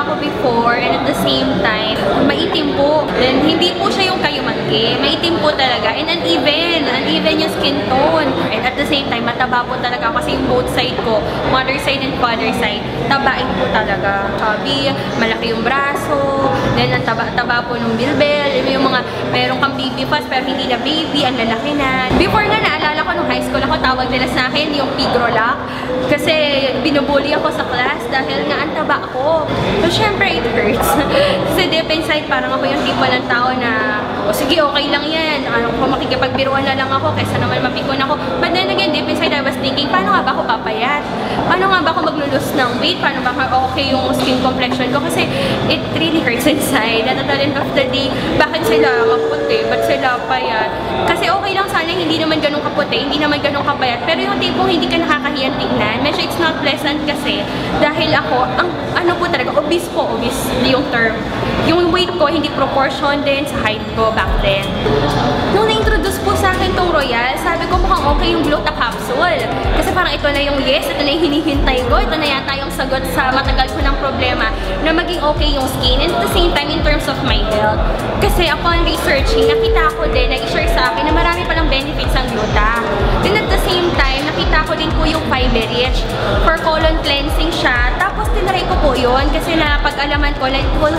ako before and at the same time, maitim po. Then, hindi po siya yung kayumangge. Maitim po talaga. And uneven yung skin tone. And at the same time, mataba po talaga kasi yung both side ko, mother side and father side, tabain po talaga. Chubby, malaki yung braso, then ang taba-taba po ng bilbel, yung mga meron kang baby fast pero hindi na baby, ang lalaki na. Before nga, naalala ko nung high school ako, tawag nila sa akin yung pigrolak. Kasi binubully ako sa class dahil nga ang taba ko. So, syempre, it hurts. Kasi deep inside, parang ako yung tipo ng tao na, o sige, okay lang yan. Ano, kung makikipagbiruan na lang ako, kaysa naman mapikon ako. But then again, deep inside, I was thinking, paano nga ba ako papayat? Paano nga ba ako maglulus ng weight? Paano ba okay yung skin complexion ko? Kasi it really hurts inside. At the end of the day, bakit sila kaputi? Ba't sila payat? Kasi okay lang sana hindi naman ganun kaputi, hindi naman ganun kapayat. Pero yung tipong hindi ka nakakahiyang tignan, medyo it's not pleasant kasi dahil ako, ang ano po talaga, obese yung term. Yung weight ko, hindi proportion din sa height ko back then. Nung na-introduce po sa akin tong Royal, sabi ko mukhang okay yung Gluta capsule. Kasi parang ito na yung yes, ito na yung hinihintay ko, ito na yata yung sagot sa matagal ko ng problema na maging okay yung skin. And at the same time, in terms of my health. Kasi upon researching, nakita ko din, na-share sa akin na marami palang benefits ang Gluta. Then at the same time, nakita ko din po yung fiber rich. For colon cleansing siya. Tapos tinry ko po yun kasi napag-alaman ko na it will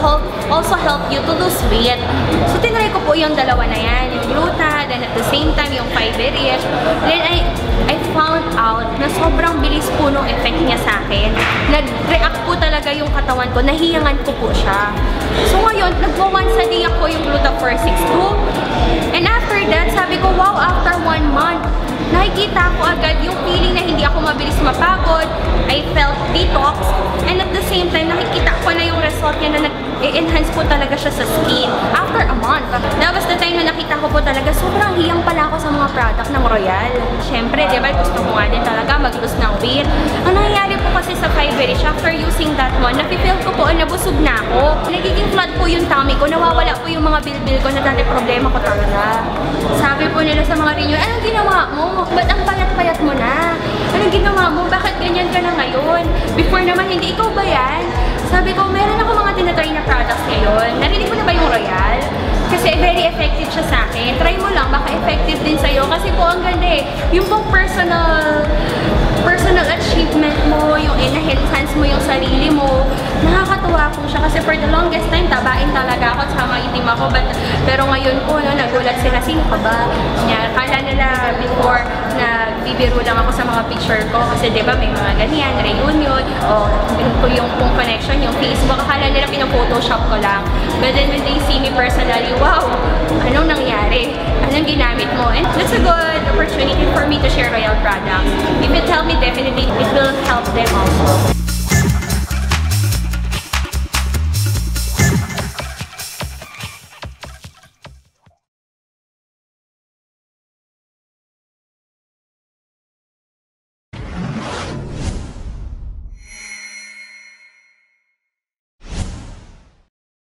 also help you to lose weight. So tinry ko po yung dalawa na yan. Yung Gluta, then at the same time yung fiber rich. Then I found out na sobrang bilis po nung effect niya sa akin. Nag-react po talaga yung katawan ko. Nahiyangan ko po siya. So ngayon, nagwa-once a day ako yung Gluta 462. And after that, sabi ko, wow, after 1 month, nakikita ko agad yung feeling na hindi ako mabilis mapagod. I felt detox. And at the same time, nakikita ko na yung result niya na nag-enhance po talaga siya sa skin. After a month. That was the time na nakita ko po talaga, sobrang hiyang pala ako sa mga product ng Royal. Siyempre, diba, gusto ko nga din talaga mag-lose ng weight. Ang nangyayari po kasi sa fiber rich, after using that one, nafe-feel ko po, nabusog na ako. Nagiging flat po yung tummy ko, nawawala po yung mga bilbil ko na dati problema ko talaga. Sabi po nila sa mga renew, anong ginawa mo? Ba't ang payat-payat mo na? Anong ginawa mo? Bakit ganyan ka na ngayon? Before naman, hindi. Ikaw ba yan? Sabi ko, meron ako mga tinatry na products ngayon. Narinig mo na ba yung Royal? Kasi very effective siya sa akin. Try mo lang, baka effective din sa'yo. Kasi po, ang ganda eh. Yung pong personal achievement mo, yung enhance mo yung sarili mo, nakakatuwa po siya. Kasi for the longest time, tabain talaga ako at sama itim ako. Pero ngayon po, no, nagulat sila, sino ka ba? Kala nila before, nagbibiro lang ako sa mga picture ko. Kasi diba may mga ganyan, reunion, o yung pong connection, yung Facebook. Akala nila pinaphotoshop ko lang. But then when they see me personally, wow, anong nangyari? Anong ginamit mo? And that's a good opportunity for me to share Royal products. If it helped me, definitely it will help them also.